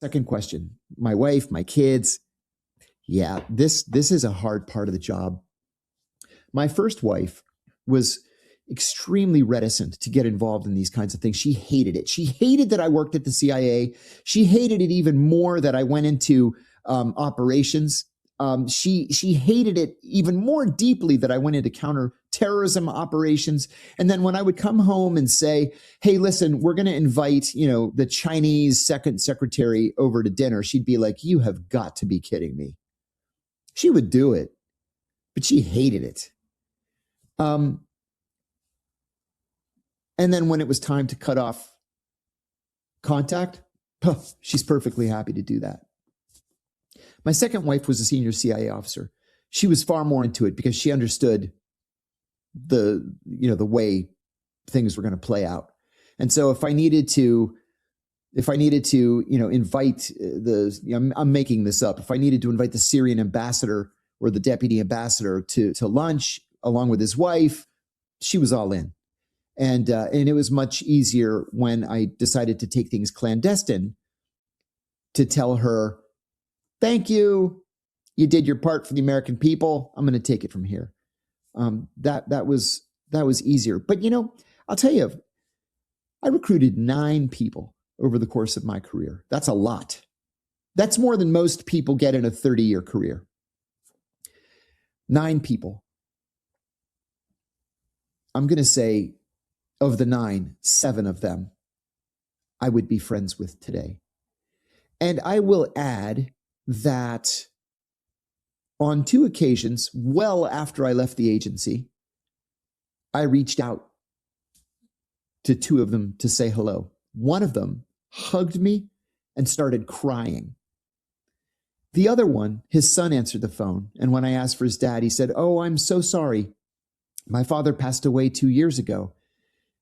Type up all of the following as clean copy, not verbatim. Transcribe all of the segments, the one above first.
Second question, my wife, my kids. Yeah, this is a hard part of the job. My first wife was extremely reticent to get involved in these kinds of things. She hated it. She hated that I worked at the CIA. She hated it even more that I went into operations. She hated it even more deeply that I went into counterterrorism operations. And then when I would come home and say, hey, listen, we're going to invite, the Chinese second secretary over to dinner, she'd be like, you have got to be kidding me. She would do it, but she hated it. And then when it was time to cut off contact, she's perfectly happy to do that. My second wife was a senior CIA officer. She was far more into it because she understood the way things were going to play out. And so if I needed to, invite I'm making this up. If I needed to invite the Syrian ambassador or the deputy ambassador to lunch along with his wife, she was all in. And it was much easier when I decided to take things clandestine to tell her, thank you. You did your part for the American people. I'm going to take it from here. That was easier. But, I'll tell you, I recruited 9 people over the course of my career. That's a lot. That's more than most people get in a 30-year career. 9 people. I'm going to say of the 9, 7 of them I would be friends with today. And I will add that on 2 occasions, well after I left the agency, I reached out to 2 of them to say hello. One of them hugged me and started crying. The other one, his son answered the phone. And when I asked for his dad, he said, oh, I'm so sorry. My father passed away 2 years ago.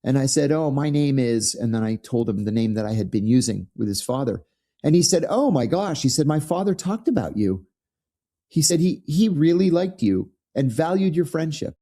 And I said, oh, my name is, and then I told him the name that I had been using with his father. And he said, oh my gosh, he said, my father talked about you. He said he really liked you and valued your friendship.